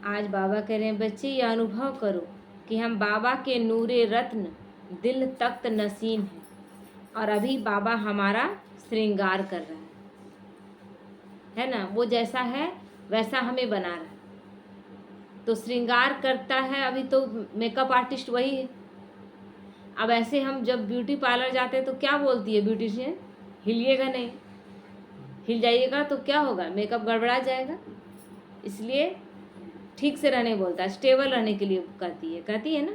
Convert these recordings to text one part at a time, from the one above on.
आज बाबा कह रहे हैं बच्चे ये अनुभव करो कि हम बाबा के नूरे रत्न दिल तख्त नसीन हैं और अभी बाबा हमारा श्रृंगार कर रहा है ना। वो जैसा है वैसा हमें बना रहा है, तो श्रृंगार करता है। अभी तो मेकअप आर्टिस्ट वही है। अब ऐसे हम जब ब्यूटी पार्लर जाते हैं तो क्या बोलती है ब्यूटिशियन, हिलिएगा नहीं, हिल जाइएगा तो क्या होगा, मेकअप गड़बड़ा जाएगा। इसलिए ठीक से रहने बोलता है, स्टेबल रहने के लिए कहती है ना।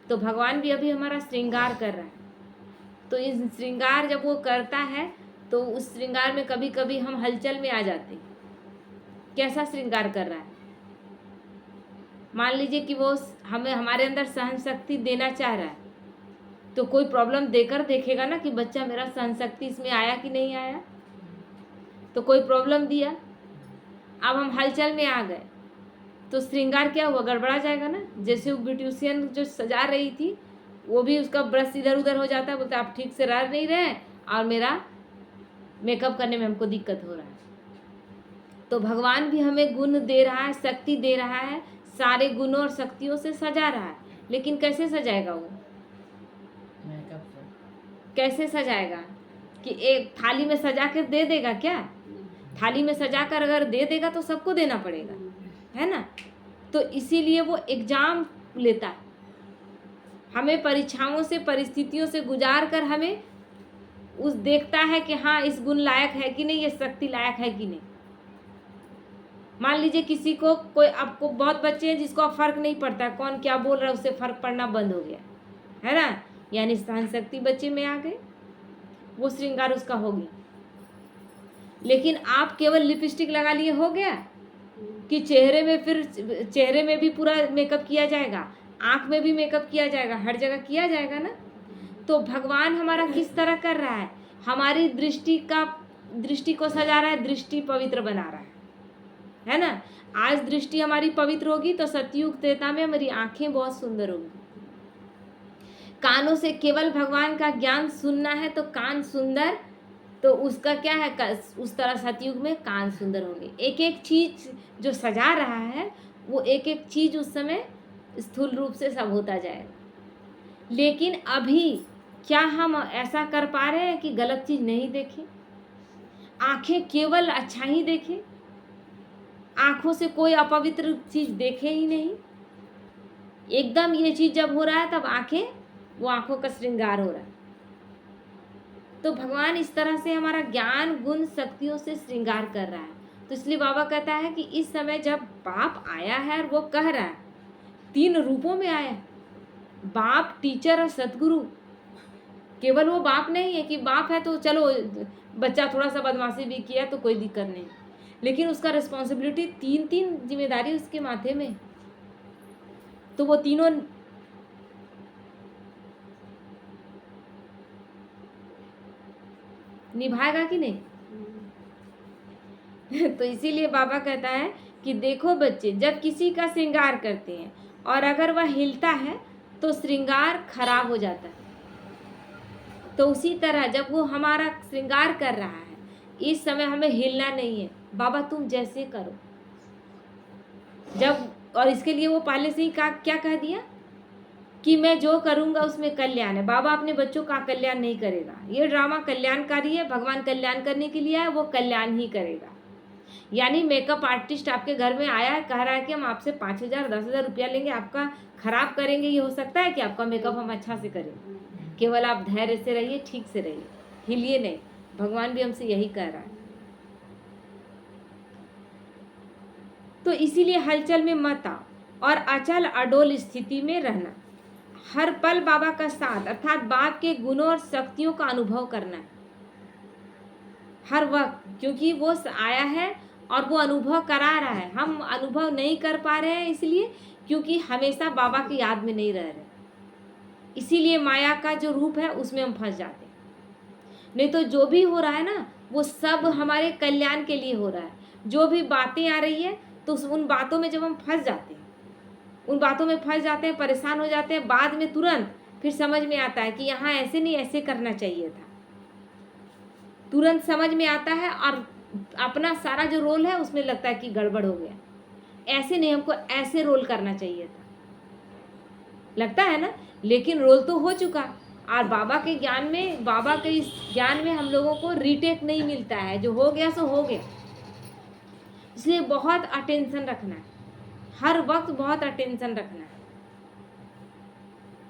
तो भगवान भी अभी हमारा श्रृंगार कर रहा है। तो इस श्रृंगार जब वो करता है तो उस श्रृंगार में कभी कभी हम हलचल में आ जाते हैं। कैसा श्रृंगार कर रहा है, मान लीजिए कि वो हमें हमारे अंदर सहन शक्ति देना चाह रहा है, तो कोई प्रॉब्लम देकर देखेगा ना कि बच्चा मेरा सहन शक्ति इसमें आया कि नहीं आया। तो कोई प्रॉब्लम दिया, अब हम हलचल में आ गए तो श्रृंगार क्या हुआ, गड़बड़ा जाएगा ना। जैसे वो ब्यूटिशियन जो सजा रही थी वो भी उसका ब्रश इधर उधर हो जाता है, बोलते आप ठीक से रह नहीं रहे और मेरा मेकअप करने में हमको दिक्कत हो रहा है। तो भगवान भी हमें गुण दे रहा है, शक्ति दे रहा है, सारे गुणों और शक्तियों से सजा रहा है। लेकिन कैसे सजाएगा वो, कैसे सजाएगा कि एक थाली में सजा कर दे देगा क्या। थाली में सजा कर अगर दे देगा तो सबको देना पड़ेगा, है ना। तो इसीलिए वो एग्जाम लेता है, हमें परीक्षाओं से परिस्थितियों से गुजार कर हमें उस देखता है कि हाँ इस गुण लायक है कि नहीं, ये शक्ति लायक है कि नहीं। मान लीजिए किसी को कोई, आपको बहुत बच्चे हैं जिसको अब फर्क नहीं पड़ता है कौन क्या बोल रहा है, उससे फर्क पड़ना बंद हो गया, है ना। यानी सहन शक्ति बच्चे में आ गई, वो श्रृंगार उसका हो गया। लेकिन आप केवल लिपस्टिक लगा लिए हो गया कि चेहरे में, फिर चेहरे में भी पूरा मेकअप किया जाएगा, आँख में भी मेकअप किया जाएगा, हर जगह किया जाएगा ना। तो भगवान हमारा किस तरह कर रहा है, हमारी दृष्टि को सजा रहा है, दृष्टि पवित्र बना रहा है ना। आज दृष्टि हमारी पवित्र होगी तो सतयुग त्रेता में हमारी आंखें बहुत सुंदर होंगी। कानों से केवल भगवान का ज्ञान सुनना है तो कान सुंदर, तो उसका क्या है, उस तरह सतयुग में कान सुंदर होंगे। एक एक चीज जो सजा रहा है वो एक एक चीज उस समय स्थूल रूप से सब होता जाएगा। लेकिन अभी क्या हम ऐसा कर पा रहे हैं कि गलत चीज नहीं देखें, आंखें केवल अच्छा ही देखें, आंखों से कोई अपवित्र चीज देखे ही नहीं। एकदम ये चीज जब हो रहा है तब आंखें, वो आंखों का श्रृंगार हो रहा है। तो भगवान इस तरह से हमारा ज्ञान गुण शक्तियों से श्रृंगार कर रहा है। तो इसलिए बाबा कहता है कि इस समय जब बाप आया है और वो कह रहा है, 3 रूपों में आया है, बाप, टीचर और सदगुरु। केवल वो बाप नहीं है कि बाप है तो चलो बच्चा थोड़ा सा बदमाशी भी किया तो कोई दिक्कत नहीं, लेकिन उसका रिस्पॉन्सिबिलिटी 3 जिम्मेदारी उसके माथे में। तो वो तीनों निभाएगा कि नहीं। तो इसीलिए बाबा कहता है कि देखो बच्चे, जब किसी का श्रृंगार करते हैं और अगर वह हिलता है तो श्रृंगार खराब हो जाता है। तो उसी तरह जब वो हमारा श्रृंगार कर रहा है, इस समय हमें हिलना नहीं है। बाबा तुम जैसे करो, जब, और इसके लिए वो पहले से ही क्या कह दिया कि मैं जो करूँगा उसमें कल्याण है। बाबा अपने बच्चों का कल्याण नहीं करेगा, ये ड्रामा कल्याणकारी है, भगवान कल्याण करने के लिए आया, वो कल्याण ही करेगा। यानी मेकअप आर्टिस्ट आपके घर में आया है, कह रहा है कि हम आपसे 5,000 10,000 रुपया लेंगे, आपका खराब करेंगे। ये हो सकता है कि आपका मेकअप हम अच्छा से करें। केवल आप धैर्य से रहिए, ठीक से रहिए, हिलिए नहीं। भगवान भी हमसे यही कह रहा है। तो इसीलिए हलचल में मत आओ और अचल अडोल स्थिति में रहना। हर पल बाबा का साथ अर्थात बाप के गुणों और शक्तियों का अनुभव करना है हर वक्त, क्योंकि वो आया है और वो अनुभव करा रहा है। हम अनुभव नहीं कर पा रहे हैं इसलिए क्योंकि हमेशा बाबा की याद में नहीं रह रहे, इसीलिए माया का जो रूप है उसमें हम फंस जाते हैं। नहीं तो जो भी हो रहा है ना वो सब हमारे कल्याण के लिए हो रहा है। जो भी बातें आ रही है तो उन बातों में जब हम फंस जाते हैं, उन बातों में फंस जाते हैं, परेशान हो जाते हैं, बाद में तुरंत फिर समझ में आता है कि यहाँ ऐसे नहीं, ऐसे करना चाहिए था। तुरंत समझ में आता है और अपना सारा जो रोल है उसमें लगता है कि गड़बड़ हो गया। ऐसे नहीं, हमको ऐसे रोल करना चाहिए था, लगता है ना। लेकिन रोल तो हो चुका। और बाबा के ज्ञान में, बाबा के इस ज्ञान में हम लोगों को रीटेक नहीं मिलता है, जो हो गया सो हो गया। इसलिए बहुत अटेंशन रखना है, हर वक्त बहुत अटेंशन रखना है।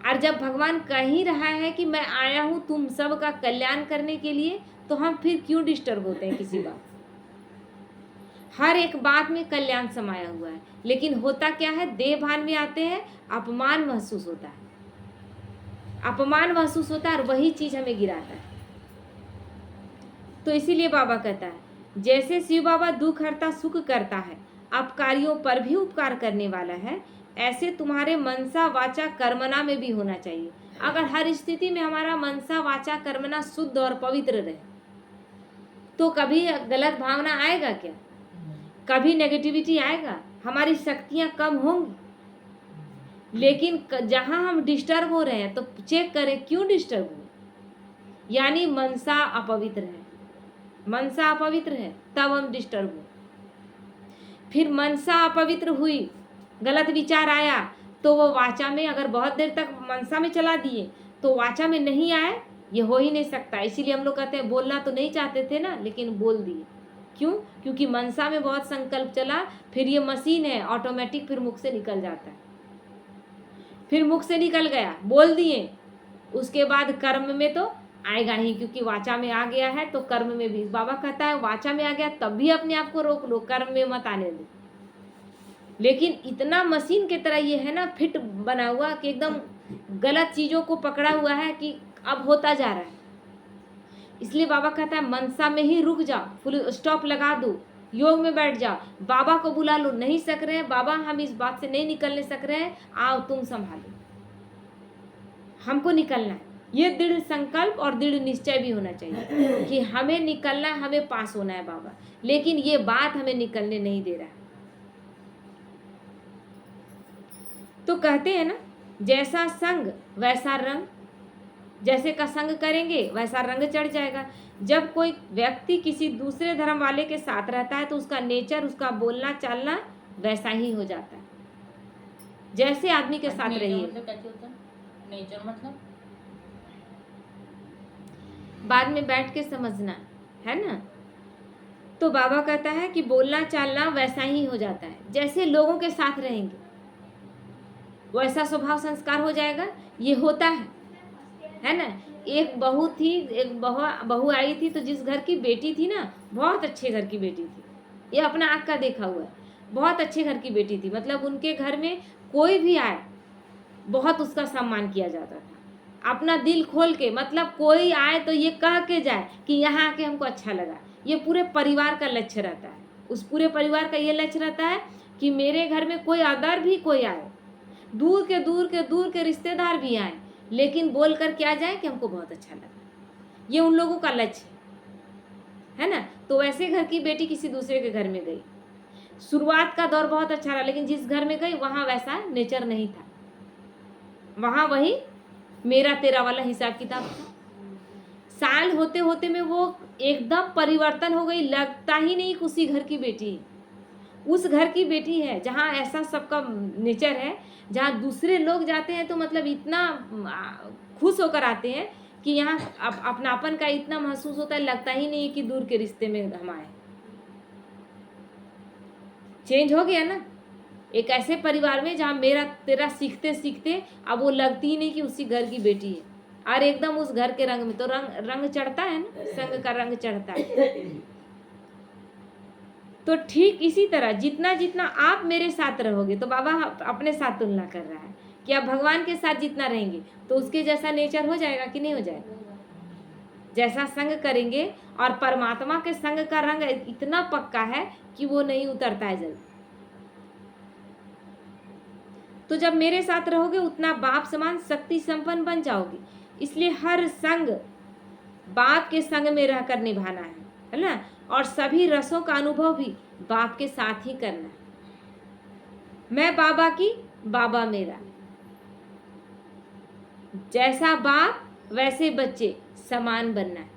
और जब भगवान कह ही रहा है कि मैं आया हूं तुम सब का कल्याण करने के लिए, तो हम फिर क्यों डिस्टर्ब होते हैं किसी बात। हर एक बात में कल्याण समाया हुआ है, लेकिन होता क्या है, देह भान में आते हैं, अपमान महसूस होता है, अपमान महसूस होता है, और वही चीज हमें गिराता है। तो इसीलिए बाबा कहता है, जैसे शिव बाबा दुख हरता सुख करता है, अपकारियों पर भी उपकार करने वाला है, ऐसे तुम्हारे मनसा वाचा कर्मना में भी होना चाहिए। अगर हर स्थिति में हमारा मनसा वाचा कर्मना शुद्ध और पवित्र रहे, तो कभी गलत भावना आएगा क्या, कभी नेगेटिविटी आएगा, हमारी शक्तियां कम होंगी। लेकिन जहां हम डिस्टर्ब हो रहे हैं, तो चेक करें क्यों डिस्टर्ब हो, यानी मनसा अपवित्र है, मनसा अपवित्र है, तब हम डिस्टर्ब हो। फिर मनसा अपवित्र हुई, गलत विचार आया, तो वो वाचा में, अगर बहुत देर तक मनसा में चला दिए तो वाचा में नहीं आए, ये हो ही नहीं सकता। इसीलिए हम लोग कहते हैं बोलना तो नहीं चाहते थे ना, लेकिन बोल दिए। क्यों? क्योंकि मनसा में बहुत संकल्प चला, फिर ये मशीन है, ऑटोमेटिक फिर मुख से निकल जाता है। फिर मुख से निकल गया, बोल दिए, उसके बाद कर्म में तो आएगा ही, क्योंकि वाचा में आ गया है, तो कर्म में भी। बाबा कहता है वाचा में आ गया तब भी अपने आप को रोक लो, कर्म में मत आने दो। लेकिन इतना मशीन की तरह ये है ना, फिट बना हुआ कि एकदम गलत चीजों को पकड़ा हुआ है, कि अब होता जा रहा है। इसलिए बाबा कहता है मनसा में ही रुक जाओ, फुल स्टॉप लगा दो, योग में बैठ जाओ, बाबा को बुला लो। नहीं सक रहे हैं बाबा, हम इस बात से नहीं निकलने सक रहे हैं, आओ तुम संभालो, हमको निकलना है। ये दृढ़ संकल्प और दृढ़ निश्चय भी होना चाहिए कि हमें निकलना है, हमें पास होना है बाबा। लेकिन ये बात हमें निकलने नहीं दे रहा है। तो कहते हैं ना, जैसा संग वैसा रंग, जैसे का संग करेंगे वैसा रंग चढ़ जाएगा। जब कोई व्यक्ति किसी दूसरे धर्म वाले के साथ रहता है, तो उसका नेचर, उसका बोलना चालना वैसा ही हो जाता है, जैसे आदमी के साथ रहिए। मतलब कैसे होता है नेचर? मतलब बाद में बैठ के समझना है ना। तो बाबा कहता है कि बोलना चालना वैसा ही हो जाता है, जैसे लोगों के साथ रहेंगे वैसा स्वभाव संस्कार हो जाएगा। ये होता है ना। एक बहू आई थी, तो जिस घर की बेटी थी ना, बहुत अच्छे घर की बेटी थी, ये अपना आँख का देखा हुआ है, बहुत अच्छे घर की बेटी थी। मतलब उनके घर में कोई भी आए, बहुत उसका सम्मान किया जाता था, अपना दिल खोल के। मतलब कोई आए तो ये कह के जाए कि यहाँ आके हमको अच्छा लगा। ये पूरे परिवार का लक्ष्य रहता है, उस पूरे परिवार का ये लक्ष्य रहता है कि मेरे घर में कोई अदर भी कोई आए, दूर के रिश्तेदार भी आए, लेकिन बोल कर क्या जाए कि हमको बहुत अच्छा लगा। ये उन लोगों का लक्ष्य है ना। तो वैसे घर की बेटी किसी दूसरे के घर में गई, शुरुआत का दौर बहुत अच्छा रहा, लेकिन जिस घर में गई वहाँ वैसा नेचर नहीं था, वहाँ वही मेरा तेरा वाला हिसाब किताब था। साल होते होते में वो एकदम परिवर्तन हो गई, लगता ही नहीं कि उसी घर की बेटी, उस घर की बेटी है जहाँ ऐसा सबका नेचर है, जहाँ दूसरे लोग जाते हैं तो मतलब इतना खुश होकर आते हैं कि यहाँ अपनापन का इतना महसूस होता है, लगता ही नहीं है कि दूर के रिश्ते में हम आए। चेंज हो गया ना। एक ऐसे परिवार में जहाँ मेरा तेरा सीखते सीखते अब वो लगती ही नहीं कि उसी घर की बेटी है, और एकदम उस घर के रंग में। तो रंग चढ़ता है ना, संग का रंग चढ़ता है। तो ठीक इसी तरह जितना जितना आप मेरे साथ रहोगे, तो बाबा अपने साथ तुलना कर रहा है कि आप भगवान के साथ जितना रहेंगे तो उसके जैसा नेचर हो जाएगा कि नहीं हो जाएगा। जैसा संग करेंगे, और परमात्मा के संग का रंग इतना पक्का है कि वो नहीं उतरता है जल्दी। तो जब मेरे साथ रहोगे उतना बाप समान शक्ति संपन्न बन जाओगे। इसलिए हर संग बाप के संग में रहकर निभाना है ना। और सभी रसों का अनुभव भी बाप के साथ ही करना है। मैं बाबा की, बाबा मेरा, जैसा बाप वैसे बच्चे, समान बनना है।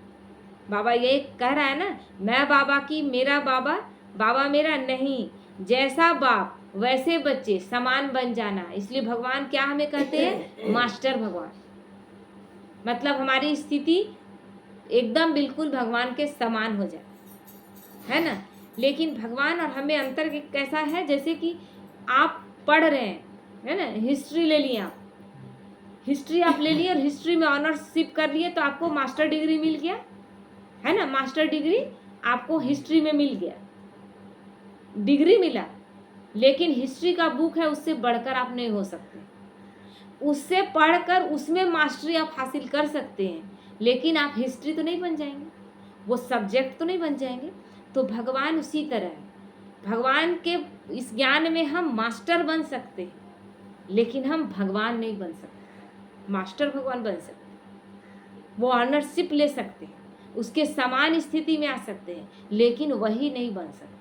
बाबा ये कह रहा है ना, मैं बाबा की, मेरा बाबा, बाबा मेरा नहीं। जैसा बाप वैसे बच्चे, समान बन जाना। इसलिए भगवान क्या हमें कहते हैं? मास्टर भगवान। मतलब हमारी स्थिति एकदम बिल्कुल भगवान के समान हो जाए, है ना। लेकिन भगवान और हमें अंतर कैसा है? जैसे कि आप पढ़ रहे हैं, है ना, हिस्ट्री ले लिया, हिस्ट्री आप ले लिए और हिस्ट्री में ऑनरशिप कर लिए, तो आपको मास्टर डिग्री मिल गया, है ना। मास्टर डिग्री आपको हिस्ट्री में मिल गया, डिग्री मिला। लेकिन हिस्ट्री का बुक है, उससे बढ़कर आप नहीं हो सकते। उससे पढ़कर उसमें मास्टरी आप हासिल कर सकते हैं, लेकिन आप हिस्ट्री तो नहीं बन जाएंगे, वो सब्जेक्ट तो नहीं बन जाएंगे। तो भगवान उसी तरह है। भगवान के इस ज्ञान में हम मास्टर बन सकते हैं, लेकिन हम भगवान नहीं बन सकते। मास्टर भगवान बन सकते, वो ऑनरशिप ले सकते हैं, उसके समान स्थिति में आ सकते हैं, लेकिन वही नहीं बन सकते।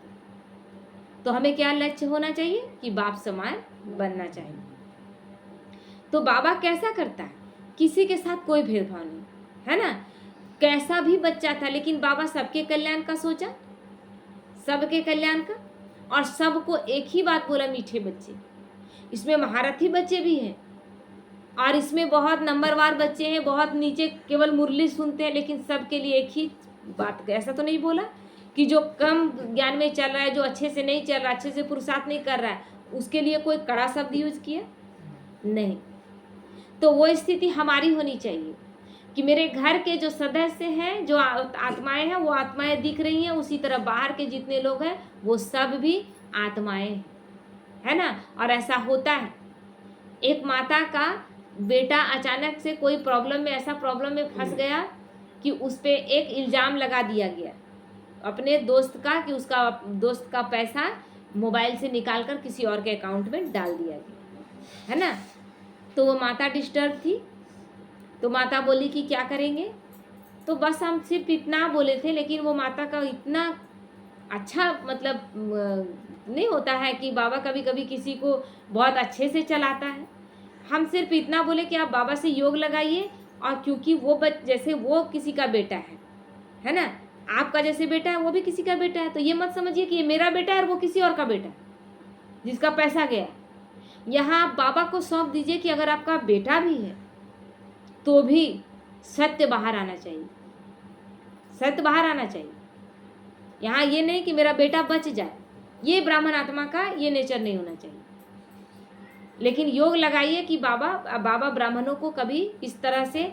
तो हमें क्या लक्ष्य होना चाहिए? कि बाप समान बनना चाहिए। तो बाबा कैसा करता है? किसी के साथ कोई भेदभाव नहीं, है ना। कैसा भी बच्चा था, लेकिन बाबा सबके कल्याण का सोचा, सबके कल्याण का। और सबको एक ही बात बोला, मीठे बच्चे। इसमें महारथी बच्चे भी हैं, और इसमें बहुत नंबरवार बच्चे हैं, बहुत नीचे केवल मुरली सुनते हैं, लेकिन सबके लिए एक ही बात। ऐसा तो नहीं बोला कि जो कम ज्ञान में चल रहा है, जो अच्छे से नहीं चल रहा, अच्छे से पुरुषार्थ नहीं कर रहा है, उसके लिए कोई कड़ा शब्द यूज किया? नहीं। तो वो स्थिति हमारी होनी चाहिए कि मेरे घर के जो सदस्य हैं, जो आत्माएं हैं, वो आत्माएं दिख रही हैं, उसी तरह बाहर के जितने लोग हैं वो सब भी आत्माएं हैं, है ना। और ऐसा होता है। एक माता का बेटा अचानक से कोई प्रॉब्लम में, ऐसा प्रॉब्लम में फंस गया कि उस पर एक इल्ज़ाम लगा दिया गया अपने दोस्त का, कि उसका दोस्त का पैसा मोबाइल से निकाल कर किसी और के अकाउंट में डाल दिया गया, है ना। तो वो माता डिस्टर्ब थी। तो माता बोली कि क्या करेंगे? तो बस हम सिर्फ इतना बोले थे, लेकिन वो माता का इतना अच्छा मतलब नहीं होता है कि बाबा कभी कभी किसी को बहुत अच्छे से चलाता है। हम सिर्फ इतना बोले कि आप बाबा से योग लगाइए, और क्योंकि वो जैसे वो किसी का बेटा है ना, आपका जैसे बेटा है वो भी किसी का बेटा है, तो ये मत समझिए कि ये मेरा बेटा है और वो किसी और का बेटा है जिसका पैसा गया। यहाँ आप बाबा को सौंप दीजिए कि अगर आपका बेटा भी है तो भी सत्य बाहर आना चाहिए, सत्य बाहर आना चाहिए। यहाँ ये नहीं कि मेरा बेटा बच जाए, ये ब्राह्मण आत्मा का ये नेचर नहीं होना चाहिए। लेकिन योग लगाइए कि बाबा ब्राह्मणों को कभी इस तरह से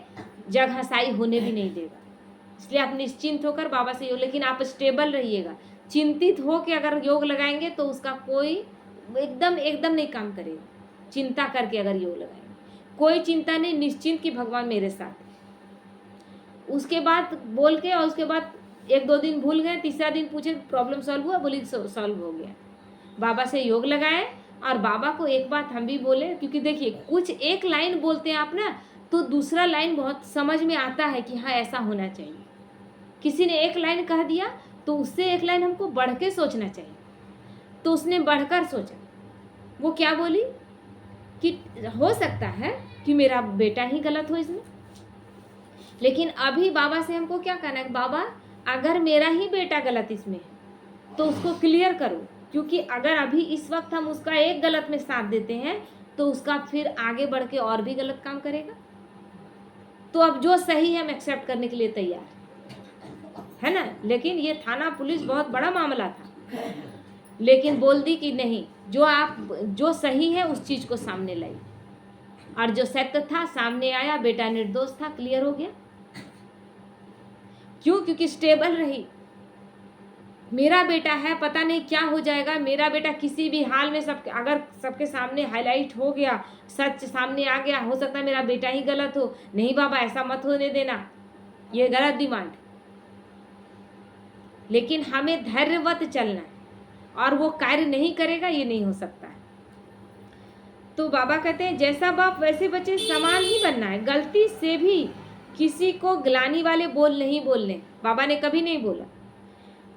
जग हसाई होने भी नहीं देगा। इसलिए आप निश्चिंत होकर बाबा से योग, लेकिन आप स्टेबल रहिएगा। चिंतित हो के अगर योग लगाएंगे तो उसका कोई एकदम नहीं काम करेगा। चिंता करके अगर योग लगाएंगे, कोई चिंता नहीं, निश्चिंत कि भगवान मेरे साथ। उसके बाद बोल के, और उसके बाद 1-2 दिन भूल गए, तीसरा दिन पूछे प्रॉब्लम सॉल्व हुआ? बोली सॉल्व हो गया। बाबा से योग लगाए। और बाबा को एक बात हम भी बोले, क्योंकि देखिए कुछ एक लाइन बोलते हैं आप ना, तो दूसरा लाइन बहुत समझ में आता है कि हाँ ऐसा होना चाहिए। किसी ने एक लाइन कह दिया तो उससे एक लाइन हमको बढ़ के सोचना चाहिए। तो उसने बढ़कर सोचा। वो क्या बोली कि हो सकता है कि मेरा बेटा ही गलत हो इसमें, लेकिन अभी बाबा से हमको क्या कहना है? बाबा अगर मेरा ही बेटा गलत इसमें है तो उसको क्लियर करो, क्योंकि अगर अभी इस वक्त हम उसका एक गलत में साथ देते हैं तो उसका फिर आगे बढ़ के और भी गलत काम करेगा। तो अब जो सही है हम एक्सेप्ट करने के लिए तैयार है ना। लेकिन ये थाना पुलिस बहुत बड़ा मामला था, लेकिन बोल दी कि नहीं, जो सही है उस चीज को सामने लाई, और जो सत्य था सामने आया, बेटा निर्दोष था, क्लियर हो गया। क्यों? क्योंकि स्टेबल रही। मेरा बेटा है, पता नहीं क्या हो जाएगा, मेरा बेटा किसी भी हाल में अगर सबके सामने हाईलाइट हो गया, सच सामने आ गया, हो सकता है मेरा बेटा ही गलत हो। नहीं बाबा, ऐसा मत होने देना, ये गलत डिमांड। लेकिन हमें धैर्यवत चलना है, और वो कार्य नहीं करेगा, ये नहीं हो सकता है। तो बाबा कहते हैं जैसा बाप वैसे बच्चे, समान ही बनना है। गलती से भी किसी को ग्लानि वाले बोल नहीं बोलने, बाबा ने कभी नहीं बोला।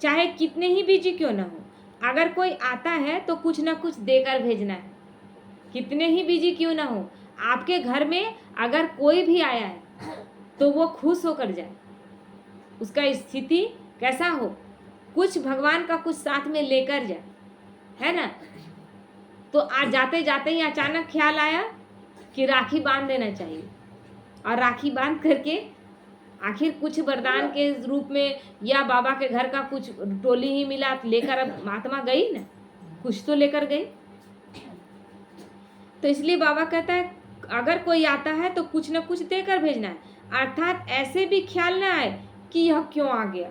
चाहे कितने ही बिजी क्यों ना हो, अगर कोई आता है तो कुछ ना कुछ देकर भेजना है। कितने ही बिजी क्यों ना हो, आपके घर में अगर कोई भी आया है तो वो खुश होकर जाए, उसका स्थिति कैसा हो, कुछ भगवान का कुछ साथ में लेकर जाए। है ना। तो आज जाते जाते ही अचानक ख्याल आया कि राखी बांध देना चाहिए, और राखी बांध करके आखिर कुछ वरदान के रूप में या बाबा के घर का कुछ टोली ही मिला तो लेकर अब महात्मा गई ना, कुछ तो लेकर गई। तो इसलिए बाबा कहता है अगर कोई आता है तो कुछ न कुछ देकर भेजना है, अर्थात ऐसे भी ख्याल ना आए कि यह क्यों आ गया।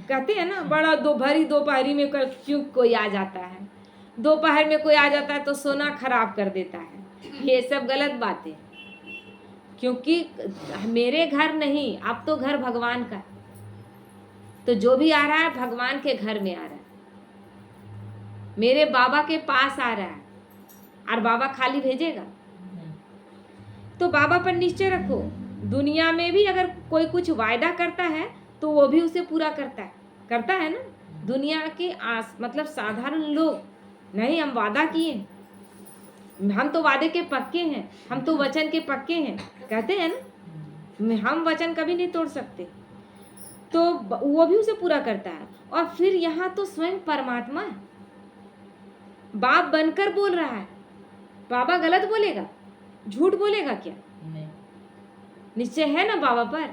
कहते हैं ना बड़ा दोपहरी में क्यों कोई आ जाता है, दोपहर में कोई आ जाता है तो सोना खराब कर देता है। ये सब गलत बातें, क्योंकि मेरे घर नहीं, अब तो घर भगवान का है। तो जो भी आ रहा है भगवान के घर में आ रहा है, मेरे बाबा के पास आ रहा है, और बाबा खाली भेजेगा। तो बाबा पर निश्चय रखो, दुनिया में भी अगर कोई कुछ वायदा करता है तो वो भी उसे पूरा करता है ना। दुनिया के मतलब साधारण लोग नहीं, हम वादा किए, हम तो वादे के पक्के हैं, हम तो वचन के पक्के हैं, कहते हैं ना, हम वचन कभी नहीं तोड़ सकते। तो वो भी उसे पूरा करता है। और फिर यहाँ तो स्वयं परमात्मा है, बाप बनकर बोल रहा है। बाबा गलत बोलेगा, झूठ बोलेगा क्या? नहीं। निश्चय है ना बाबा पर।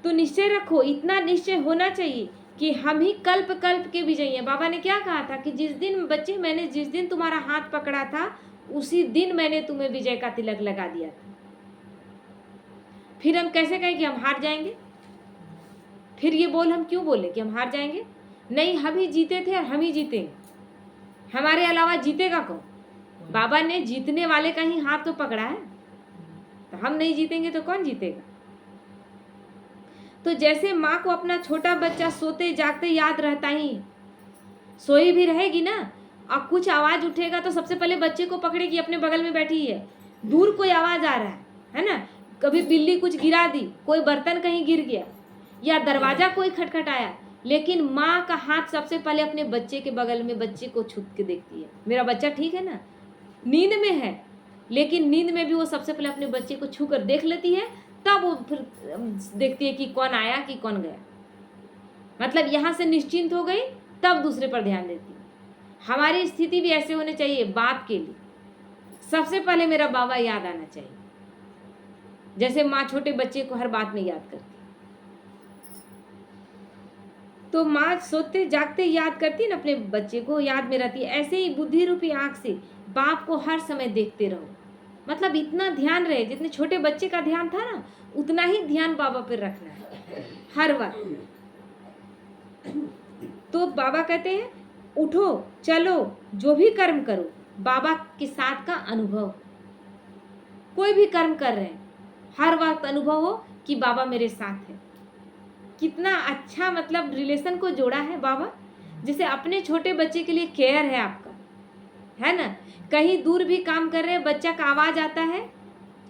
तो निश्चय रखो, इतना निश्चय होना चाहिए कि हम ही कल्प कल्प के विजयी हैं। बाबा ने क्या कहा था कि जिस दिन बच्चे मैंने जिस दिन तुम्हारा हाथ पकड़ा था उसी दिन मैंने तुम्हें विजय का तिलक लगा दिया था। फिर हम कैसे कहें कि हम हार जाएंगे? फिर ये बोल हम क्यों बोले कि हम हार जाएंगे? नहीं, हम ही जीते थे और हम ही जीतेंगे, हमारे अलावा जीतेगा कौन? बाबा ने जीतने वाले का ही हाथ तो पकड़ा है, तो हम नहीं जीतेंगे तो कौन जीतेगा? तो जैसे माँ को अपना छोटा बच्चा सोते जागते याद रहता ही, सोई भी रहेगी ना, और कुछ आवाज उठेगा तो सबसे पहले बच्चे को पकड़ेगी, अपने बगल में बैठी है, दूर कोई आवाज आ रहा है ना, कभी बिल्ली कुछ गिरा दी, कोई बर्तन कहीं गिर गया, या दरवाजा कोई खटखटाया, लेकिन माँ का हाथ सबसे पहले अपने बच्चे के बगल में, बच्चे को छू के देखती है, मेरा बच्चा ठीक है ना। नींद में है, लेकिन नींद में भी वो सबसे पहले अपने बच्चे को छू कर देख लेती है, तब वो फिर देखती है कि कौन आया कि कौन गया। मतलब यहाँ से निश्चिंत हो गई, तब दूसरे पर ध्यान देती है। हमारी स्थिति भी ऐसे होनी चाहिए। बाप के लिए सबसे पहले मेरा बाबा याद आना चाहिए, जैसे माँ छोटे बच्चे को हर बात में याद करती। तो माँ सोते जागते याद करती ना, अपने बच्चे को याद में रहती है। ऐसे ही बुद्धि रूपी आंख से बाप को हर समय देखते रहो, मतलब इतना ध्यान रहे, जितने छोटे बच्चे का ध्यान था ना उतना ही ध्यान बाबा पर रखना है हर वक्त। तो बाबा कहते हैं उठो चलो, जो भी कर्म करो बाबा के साथ का अनुभव। कोई भी कर्म कर रहे हैं हर वक्त अनुभव हो कि बाबा मेरे साथ है। कितना अच्छा मतलब रिलेशन को जोड़ा है बाबा, जैसे अपने छोटे बच्चे के लिए केयर है आपका, है ना। कहीं दूर भी काम कर रहे हैं, बच्चा का आवाज आता है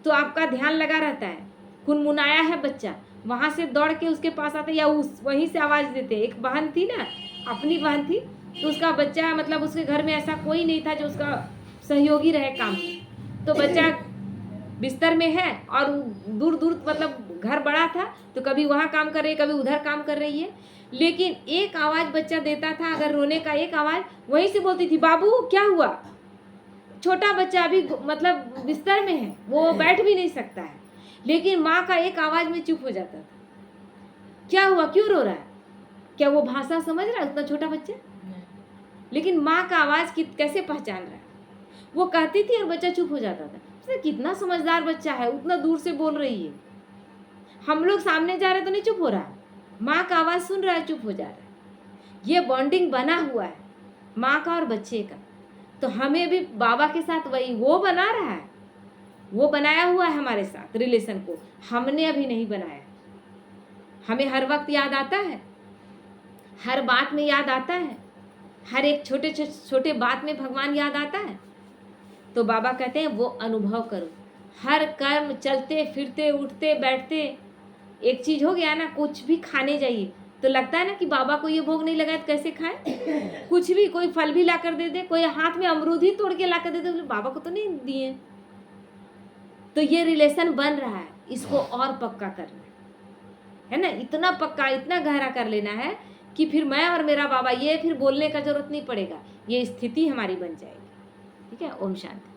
तो आपका ध्यान लगा रहता है, कुनमुनाया है बच्चा, वहां से दौड़ के उसके पास आते या वहीं से आवाज देते। एक बहन थी ना, अपनी बहन थी, तो उसका बच्चा मतलब उसके घर में ऐसा कोई नहीं था जो उसका सहयोगी रहे काम, तो बच्चा बिस्तर में है और दूर दूर मतलब घर बड़ा था, तो कभी वहाँ काम कर रही है, कभी उधर काम कर रही है, लेकिन एक आवाज बच्चा देता था, अगर रोने का एक आवाज, वहीं से बोलती थी बाबू क्या हुआ। छोटा बच्चा अभी मतलब बिस्तर में है, वो बैठ भी नहीं सकता है, लेकिन माँ का एक आवाज में चुप हो जाता था। क्या हुआ, क्यों रो रहा है? क्या वो भाषा समझ रहा है उतना छोटा बच्चा? लेकिन माँ का आवाज कैसे पहचान रहा है? वो कहती थी और बच्चा चुप हो जाता था। कितना समझदार बच्चा है, उतना दूर से बोल रही है, हम लोग सामने जा रहे तो नहीं चुप हो रहा है, माँ का आवाज सुन रहा है चुप हो जा रहा है। ये बॉन्डिंग बना हुआ है माँ का और बच्चे का। तो हमें भी बाबा के साथ वही वो बना रहा है, वो बनाया हुआ है हमारे साथ रिलेशन को, हमने अभी नहीं बनाया। हमें हर वक्त याद आता है, हर बात में याद आता है, हर एक छोटे छोटे बात में भगवान याद आता है। तो बाबा कहते हैं वो अनुभव करो, हर कर्म चलते फिरते उठते बैठते। एक चीज हो गया ना, कुछ भी खाने जाइए तो लगता है ना कि बाबा को ये भोग नहीं लगा तो कैसे खाएं। कुछ भी, कोई फल भी ला कर दे दे, कोई हाथ में अमरूद ही तोड़ के ला कर दे दे, बाबा को तो नहीं दिए। तो ये रिलेशन बन रहा है, इसको और पक्का करना है ना, इतना पक्का इतना गहरा कर लेना है कि फिर मैं और मेरा बाबा ये फिर बोलने का जरूरत नहीं पड़ेगा, ये स्थिति हमारी बन जाएगी। ठीक है, ओम शांति।